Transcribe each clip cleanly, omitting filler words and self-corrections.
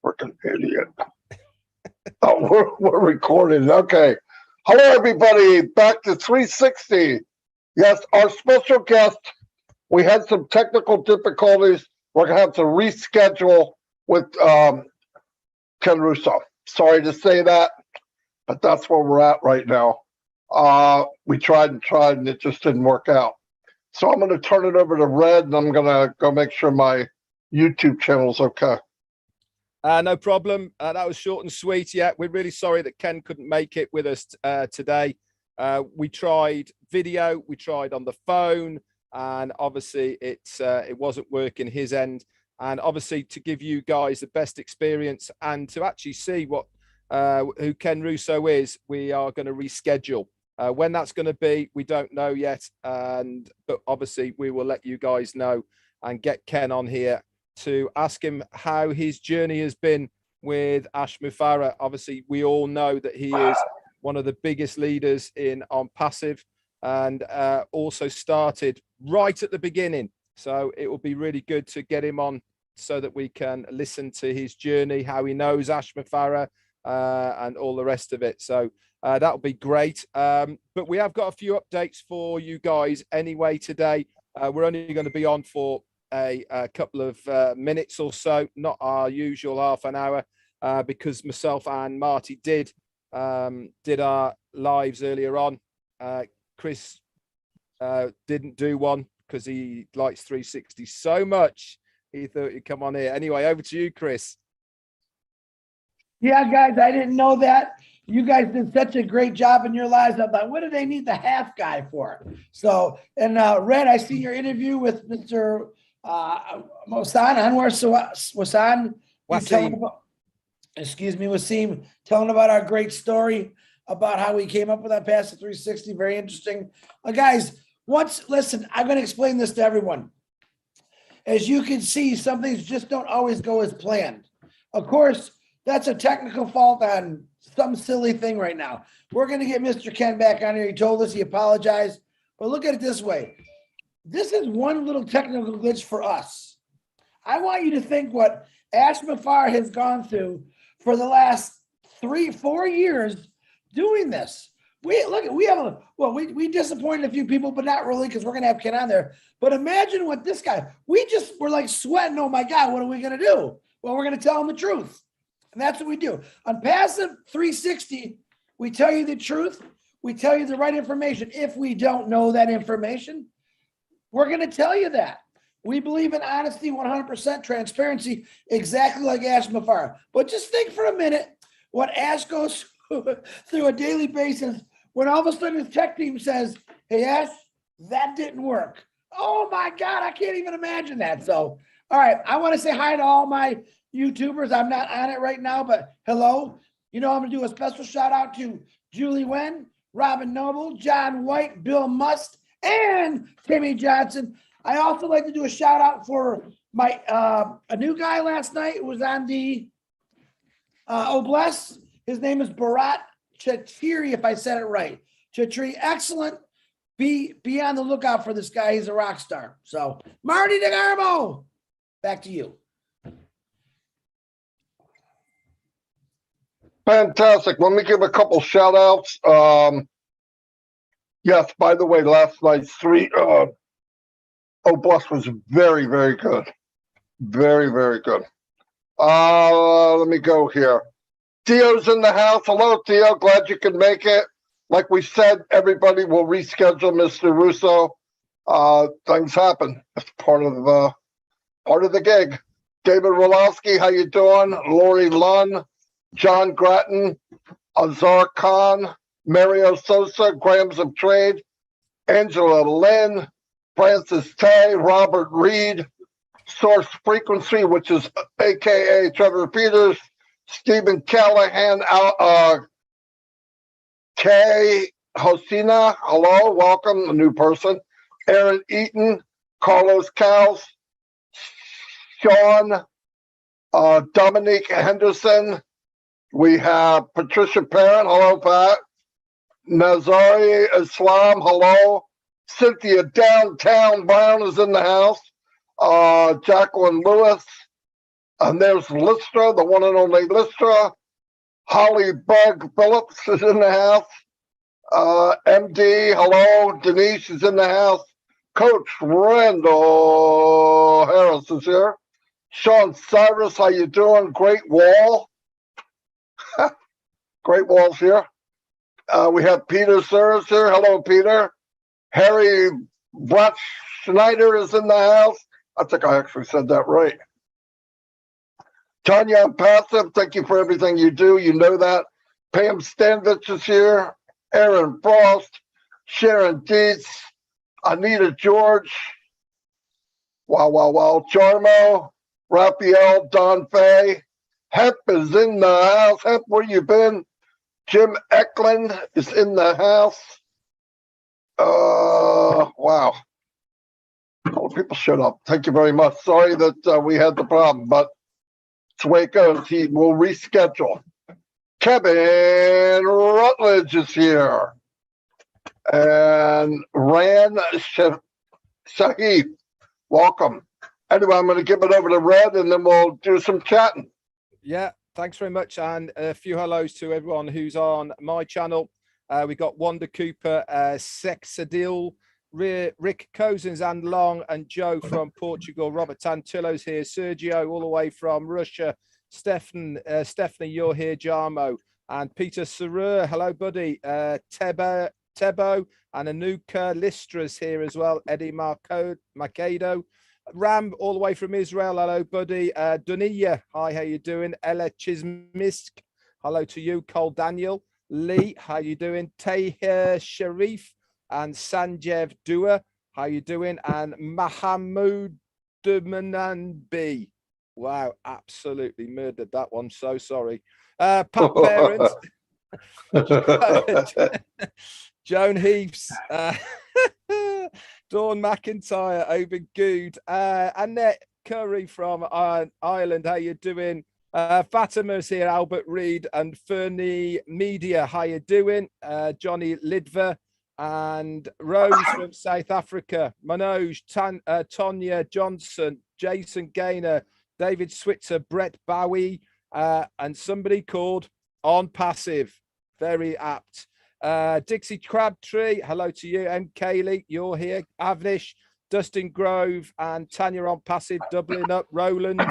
Freaking idiot. Oh, we're recording. Okay. Hello, everybody. Back to 360. Yes, our special guest. We had some technical difficulties. We're going to have to reschedule with Ken Russo. Sorry to say that, but that's where we're at right now. We tried and it just didn't work out. So I'm going to turn it over to Red, and I'm going to go make sure my YouTube channel's okay. No problem. That was short and sweet. Yeah, we're really sorry that Ken couldn't make it with us today. We tried video, we tried on the phone, and obviously it wasn't working his end. And obviously, to give you guys the best experience and to actually see what who Ken Russo is, we are going to reschedule. When that's going to be, we don't know yet. But obviously, we will let you guys know and get Ken on here to ask him how his journey has been with Ash Mufareh. Obviously, we all know that he is one of the biggest leaders in ONPASSIVE and also started right at the beginning. So it will be really good to get him on so that we can listen to his journey, how he knows Ash Mufareh and all the rest of it. So that'll be great. But we have got a few updates for you guys anyway today. We're only going to be on for a couple of minutes or so, not our usual half an hour, because myself and Marty did our lives earlier on. Chris didn't do one because he likes 360 so much. He thought he'd come on here. Anyway, over to you, Chris. Yeah, guys, I didn't know that. You guys did such a great job in your lives. I'm like, what do they need the half guy for? So, and Red, I see your interview with Mr. Mosan Anwar Wasan. Wasim, telling about our great story about how we came up with that pass to 360. Very interesting. Guys, listen, I'm going to explain this to everyone. As you can see, some things just don't always go as planned. Of course, that's a technical fault on some silly thing right now. We're going to get Mr. Ken back on here. He told us, he apologized. But look at it this way. This is one little technical glitch for us. I want you to think what Ash Mufareh has gone through for the last 3-4 years doing this. We disappointed a few people, but not really, because we're going to have Ken on there. But imagine what this guy, we're like sweating. Oh my God, what are we going to do? Well, we're going to tell him the truth. And that's what we do. On Passive 360, we tell you the truth. We tell you the right information. If we don't know that information, we're going to tell you that. We believe in honesty, 100% transparency, exactly like Ash Mufareh. But just think for a minute what Ash goes through a daily basis when all of a sudden his tech team says, hey, Ash, that didn't work. Oh, my God, I can't even imagine that. So, all right, I want to say hi to all my YouTubers. I'm not on it right now, but hello. I'm going to do a special shout out to Julie Wen, Robin Noble, John White, Bill Must, and Timmy Johnson. I also like to do a shout out for my a new guy last night who was on the Bless. His name is Bharat Chatiri, if I said it right. Chatiri, excellent. Be on the lookout for this guy. He's a rock star. So, Marty DeGarmo, back to you. Fantastic. Let me give a couple shout outs. Yes, by the way, last night's Bless was very, very good. Very, very good. Let me go here. Theo's in the house. Hello, Theo. Glad you could make it. Like we said, everybody will reschedule Mr. Russo. Things happen. It's part of the gig. David Rolowski, how you doing? Lori Lunn, John Grattan, Azar Khan, Mario Sosa, Grams of Trade, Angela Lynn, Francis Tay, Robert Reed, Source Frequency, which is AKA Trevor Peters, Stephen Callahan, Kay Hosina, hello, welcome, a new person, Aaron Eaton, Carlos Cows, Sean, Dominique Henderson, we have Patricia Parent, hello, Pat, Nazari Islam, hello, Cynthia Downtown Brown is in the house, Jacqueline Lewis, And there's Lystra, the one and only Lystra. Holly Bug Phillips is in the house. MD, hello. Denise is in the house. Coach Randall Harris is here. Sean Cyrus, how you doing? Great Wall. Great Wall's here. We have Peter Sears here. Hello, Peter. Harry Brett Schneider is in the house. I think I actually said that right. Tanya ONPASSIVE, thank you for everything you do. You know that. Pam Stanvich is here. Aaron Frost. Sharon Dietz. Anita George. Wow. Jarmo. Raphael. Don Fay. Hep is in the house. Hep, where you been? Jim Eklund is in the house. Wow. All the people showed up. Thank you very much. Sorry that we had the problem, but it's the way it goes. He will reschedule. Kevin Rutledge is here. And Ran Shahid, welcome. Anyway, I'm going to give it over to Red, and then we'll do some chatting. Yeah, thanks very much. And a few hellos to everyone who's on my channel. We got Wanda Cooper, Sexadil, Rick Cousins and Long, and Joe from Portugal. Robert Tantillo's here. Sergio all the way from Russia. Stephanie, you're here. Jarmo and Peter Sarur. Hello, buddy. Tebo and Anuka Listra's here as well. Eddie Macado. Ram all the way from Israel. Hello, buddy. Duniya, hi, how you doing? Ella Chismisk, hello to you. Cole Daniel. Lee, how you doing? Tahir Sharif and Sanjeev Dua, how you doing? And Mahamoud Mananbi. Wow, absolutely murdered that one. So sorry. Pat Parents. Joan Heaps. Dawn McIntyre, Oban Good, Annette Curry from Ireland, how you doing? Fatima's here, Albert Reed and Fernie Media, how you doing? Johnny Lidver and Rose from South Africa, Manoj, Tonya Johnson, Jason Gaynor, David Switzer, Brett Bowie, and somebody called ONPASSIVE, very apt. Dixie Crabtree, hello to you. M. Kaylee, you're here. Avnish, Dustin Grove, and Tanya ONPASSIVE, doubling up. Roland,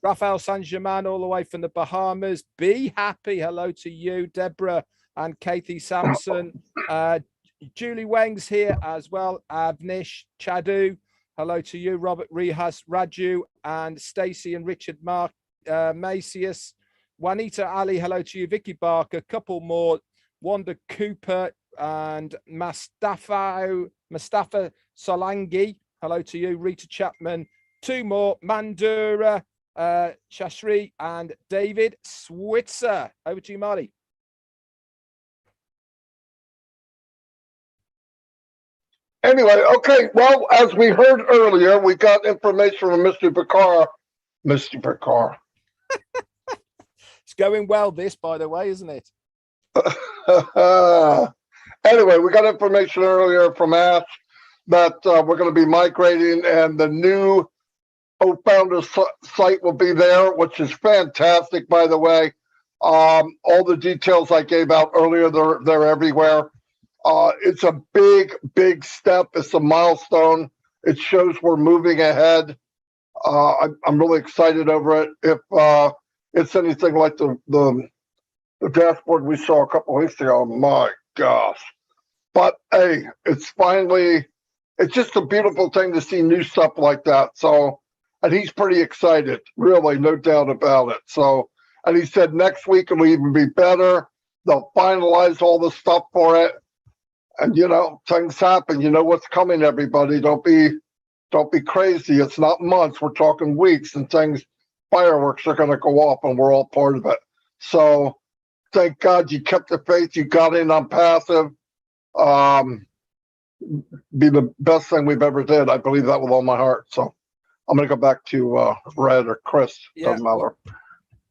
Raphael San Germain, all the way from the Bahamas. Be happy, hello to you. Deborah and Kathy Sampson. Julie Weng's here as well. Avnish, Chadu, hello to you. Robert Rehas, Raju, and Stacy and Richard Mark, Macius. Juanita Ali, hello to you. Vicky Barker, a couple more. Wanda Cooper and Mustafa Solangi. Hello to you. Rita Chapman. Two more. Mandura, Shashri, and David Switzer. Over to you, Marty. Anyway, okay. Well, as we heard earlier, we got information from Mr. Bakar. Mr. Bakar. It's going well, this, by the way, isn't it? Anyway, we got information earlier from Ash that we're going to be migrating, and the new O-Founder site will be there, which is fantastic, by the way. All the details I gave out earlier, they're everywhere. It's a big step. It's a milestone. It shows we're moving ahead. I'm really excited over it. If it's anything like the dashboard we saw a couple weeks ago, my gosh. But hey, it's just a beautiful thing to see new stuff like that. So, and he's pretty excited, really, no doubt about it. So, and he said next week it'll even be better. They'll finalize all the stuff for it. And you know, things happen. You know what's coming, everybody. Don't be crazy. It's not months, we're talking weeks, and fireworks are gonna go off, and we're all part of it. So thank God you kept the faith. You got in on passive. Be the best thing we've ever did. I believe that with all my heart. So I'm going to go back to Red or Chris. Doesn't matter.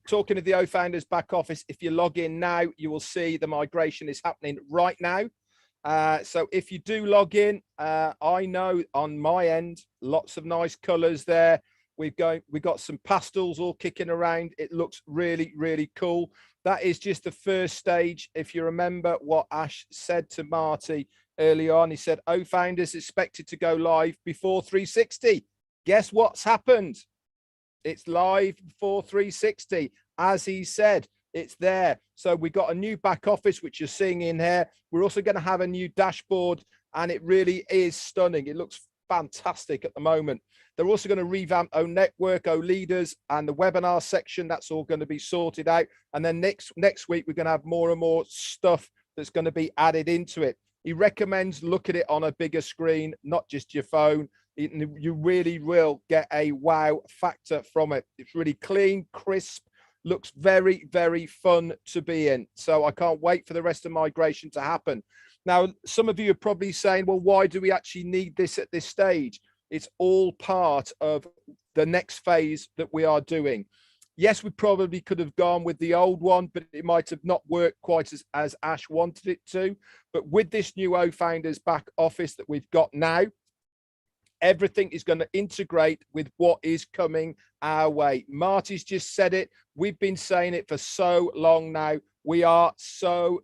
Talking to the O-Founders back office, if you log in now, you will see the migration is happening right now. So if you do log in, I know on my end, lots of nice colors there. We've got some pastels all kicking around. It looks really, really cool. That is just the first stage. If you remember what Ash said to Marty early on, he said, "Oh, founders expected to go live before 360. Guess what's happened? It's live before 360. As he said, it's there. So we got a new back office, which you're seeing in here. We're also going to have a new dashboard, and it really is stunning. It looks fantastic at the moment. They're also going to revamp O Network, O Leaders, and the webinar section. That's all going to be sorted out. And then next week, we're going to have more and more stuff that's going to be added into it. He recommends look at it on a bigger screen, not just your phone. You really will get a wow factor from it. It's really clean, crisp, looks very, very fun to be in. So I can't wait for the rest of migration to happen. Now, some of you are probably saying, well, why do we actually need this at this stage? It's all part of the next phase that we are doing. Yes, we probably could have gone with the old one, but it might have not worked quite as Ash wanted it to. But with this new O-Founders back office that we've got now, everything is going to integrate with what is coming our way. Marty's just said it. We've been saying it for so long now. We are so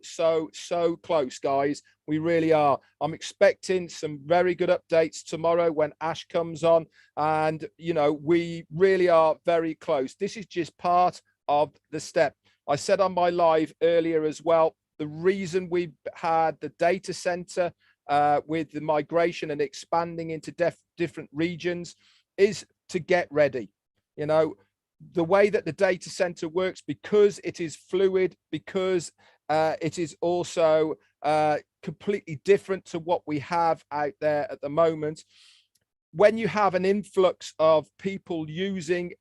close, guys. We really are. I'm expecting some very good updates tomorrow when Ash comes on. And, you know, we really are very close. This is just part of the step. I said on my live earlier as well, the reason we had the data center with the migration and expanding into different regions is to get ready. You know, the way that the data center works, because it is fluid, because it is also completely different to what we have out there at the moment. When you have an influx of people using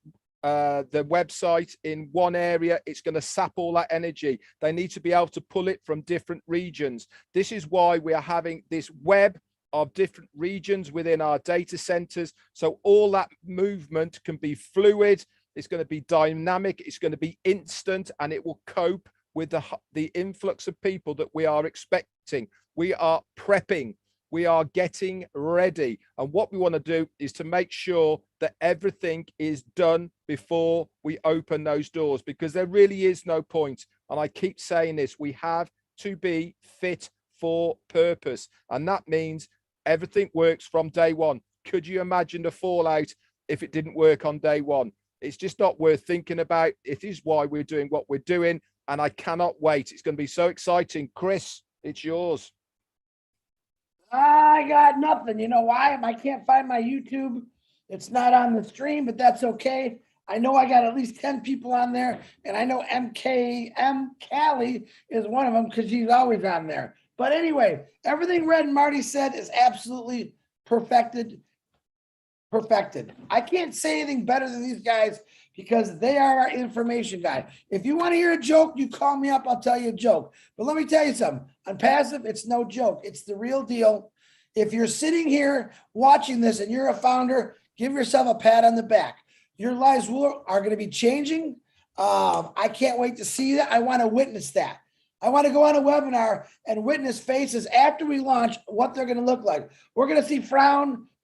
the website in one area, it's going to sap all that energy. They need to be able to pull it from different regions. This is why we are having this web of different regions within our data centers. So all that movement can be fluid. It's going to be dynamic. It's going to be instant, and it will cope with the influx of people that we are expecting. We are prepping. We are getting ready. And what we want to do is to make sure that everything is done before we open those doors, because there really is no point. And I keep saying this, we have to be fit for purpose. And that means everything works from day one. Could you imagine the fallout if it didn't work on day one? It's just not worth thinking about. It is why we're doing what we're doing. And I cannot wait. It's going to be so exciting. Chris, it's yours. I got nothing. You know why? I can't find my YouTube. It's not on the stream, but that's okay. I know I got at least 10 people on there, and I know M. Callie is one of them because she's always on there. But anyway, everything Red and Marty said is absolutely perfected. I can't say anything better than these guys because they are our information guy. If you want to hear a joke, you call me up, I'll tell you a joke. But let me tell you something. On Passive, it's no joke. It's the real deal. If you're sitting here watching this and you're a founder, give yourself a pat on the back. Your lives are going to be changing. I can't wait to see that. I want to witness that. I want to go on a webinar and witness faces after we launch what they're going to look like. We're going to see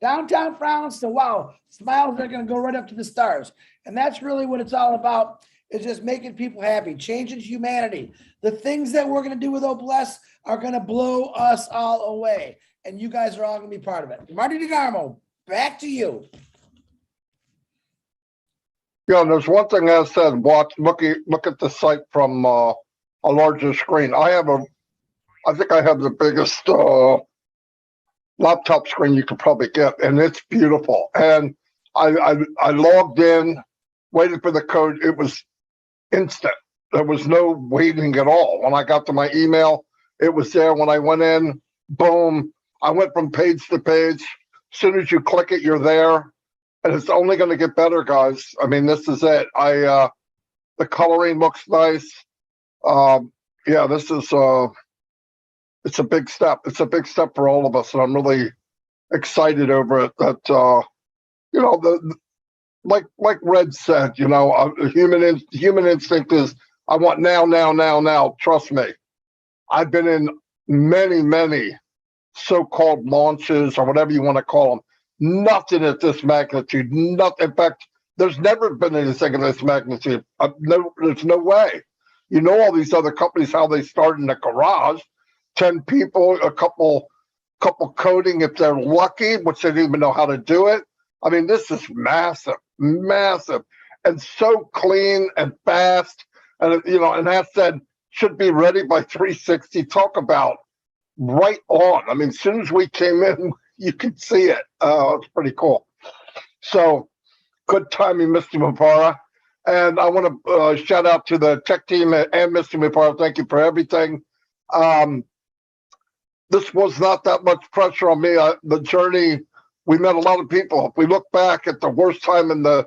downtown frowns to wow, smiles that are going to go right up to the stars. And that's really what it's all about, is just making people happy, changing humanity. The things that we're going to do with Bless are going to blow us all away. And you guys are all going to be part of it. Marty DeGarmo, back to you. Yeah, there's one thing I said, look at the site from a larger screen. I think I have the biggest laptop screen you could probably get, and it's beautiful. And I logged in, waited for the code. It was instant. There was no waiting at all. When I got to my email, it was there. When I went in, boom, I went from page to page. As soon as you click it, you're there. And it's only going to get better, guys. I mean, this is it. The coloring looks nice. Yeah, this is it's a big step. It's a big step for all of us, and I'm really excited over it. That you know, like Red said, you know, human instinct is I want now. Trust me, I've been in many so-called launches or whatever you want to call them. Nothing at this magnitude. Nothing. In fact, There's never been anything of this magnitude. No, there's no way. You know, all these other companies, how they start in the garage, 10 people, a couple coding if they're lucky, which they didn't even know how to do it. I mean, this is massive, massive, and so clean and fast. And, you know, and that said, should be ready by 360. Talk about right on. I mean, as soon as we came in, you could see it. It's pretty cool. So good timing, Mr. Mubara. And I want to shout out to the tech team and Mr. Mubara. Thank you for everything. This was not that much pressure on me. The journey, we met a lot of people. If we look back at the worst time in the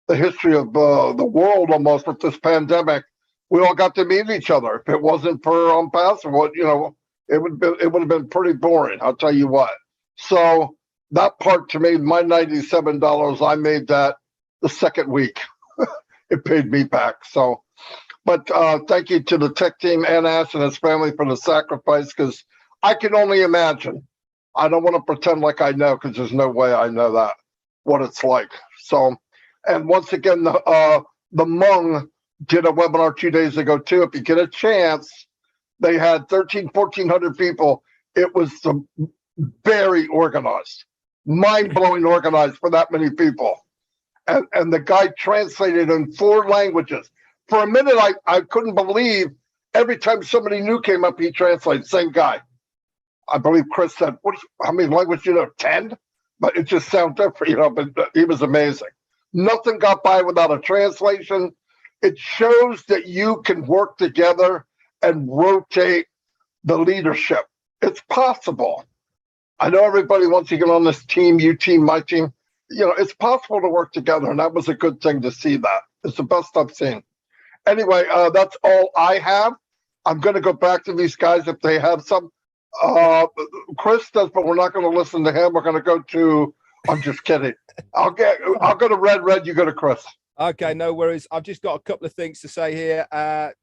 history of the world almost with this pandemic, we all got to meet each other. If it wasn't for ONPASSIVE, you know, it would have been pretty boring. I'll tell you what. So that part to me, my $97, I made that the second week. It paid me back. So, but thank you to the tech team and Ash and his family for the sacrifice, because I can only imagine. I don't want to pretend like I know, because there's no way I know that, what it's like. So, and once again, the Hmong did a webinar 2 days ago too. If you get a chance, they had 1,400 people. It was very organized, mind-blowing organized for that many people. And the guy translated in 4 languages. For a minute, I couldn't believe every time somebody new came up, he translated. Same guy. I believe Chris said, how many languages, 10? But it just sounded different, you know, but he was amazing. Nothing got by without a translation. It shows that you can work together and rotate the leadership. It's possible. I know everybody wants to get on this team, you team, my team. You know, it's possible to work together, and that was a good thing to see that. It's the best I've seen. Anyway, that's all I have. I'm going to go back to these guys if they have some. Chris does, but we're not going to listen to him. We're going to go to, I'm just kidding. I'll go to Red, you go to Chris. Okay, no worries. I've just got a couple of things to say here.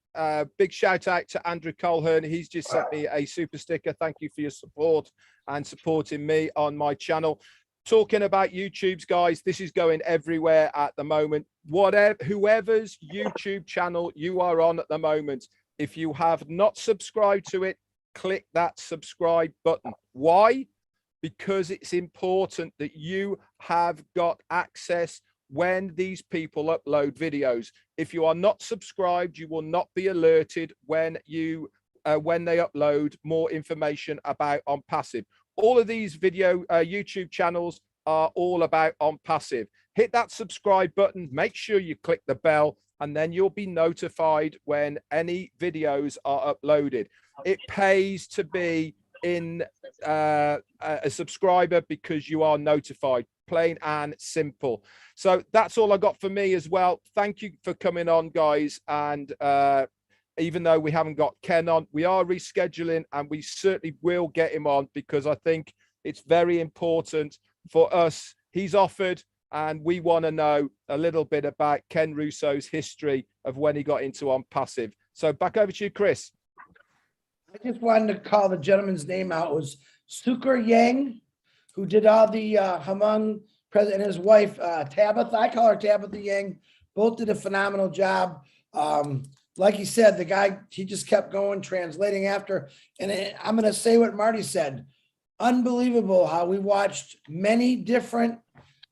Big shout out to Andrew Colhern. He's just sent me a super sticker. Thank you for your support and supporting me on my channel. Talking about YouTube's, guys, this is going everywhere at the moment. Whoever's YouTube channel you are on at the moment, if you have not subscribed to it, click that subscribe button. Why? Because it's important that you have got access when these people upload videos. If you are not subscribed, you will not be alerted when they upload more information about ONPASSIVE. All of these YouTube channels are all about ONPASSIVE. Hit that subscribe button, make sure you click the bell, and then you'll be notified when any videos are uploaded. It pays to be in a subscriber because you are notified, plain and simple. So that's all I got for me as well. Thank you for coming on, guys. And even though we haven't got Ken on, we are rescheduling, and we certainly will get him on, because I think it's very important for us. He's offered, and we want to know a little bit about Ken Russo's history of when he got into ONPASSIVE. So back over to you, Chris. I just wanted to call the gentleman's name out. It was Sukur Yang, who did all the Hmong president, and his wife, Tabitha. I call her Tabitha Yang. Both did a phenomenal job. Like he said, the guy, he just kept going, translating after. And I'm going to say what Marty said. Unbelievable how we watched many different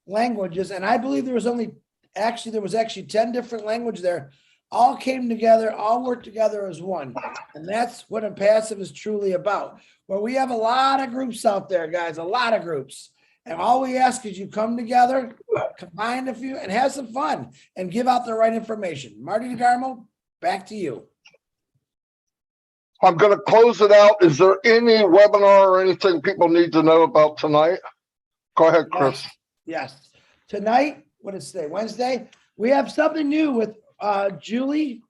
languages. And I believe there was actually 10 different languages there. All came together, all worked together as one. And that's what ONPASSIVE is truly about. Where we have a lot of groups out there, guys, a lot of groups. And all we ask is you come together, combine a few, and have some fun and give out the right information. Marty DeGarmo, back to you. I'm going to close it out. Is there any webinar or anything people need to know about tonight? Go ahead, Chris. Yes. Tonight, what is today? Wednesday. We have something new with Julie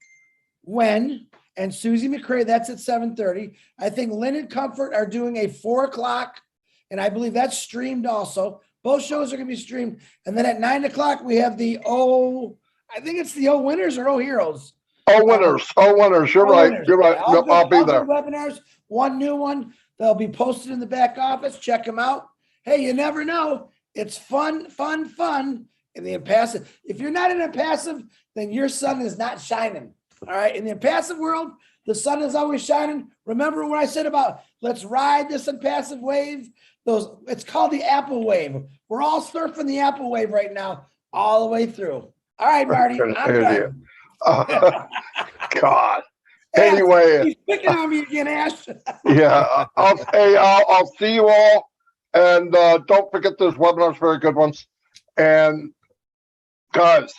Wen and Susie McCray. That's at 7:30. I think Lynn and Comfort are doing a 4 o'clock, and I believe that's streamed also. Both shows are going to be streamed. And then at 9 o'clock, we have I think it's the O Winners or O Heroes. Oh, winners. You're right. Winners. You're right. Yeah, Yep, I'll be there. Webinars, one new one. They'll be posted in the back office. Check them out. Hey, you never know. It's fun, fun, fun. In the impassive, if you're not in impassive, then your sun is not shining. All right. In the impassive world, the sun is always shining. Remember what I said about let's ride this impassive wave? It's called the Apple wave. We're all surfing the Apple wave right now, all the way through. All right, Marty. I'm Idiot. done. God. Ash, Anyway, he's picking on me again, Ash. yeah, I'll see you all. And don't forget those webinars, very good ones. And guys,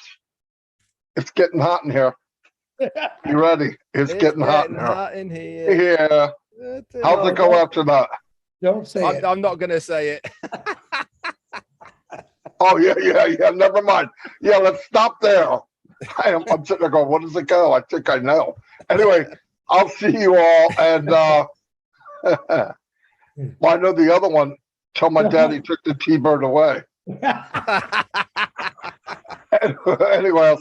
it's getting hot in here. You ready? It's getting hot in here. hot in here. Yeah. How's it go after that? Don't say it. I'm not going to say it. Oh, yeah. Never mind. Yeah, let's stop there. I'm sitting there going, what does it go? I think I know. Anyway, I'll see you all. And well, I know the other one. Tell my daddy took the T-bird away. Anyway, I'll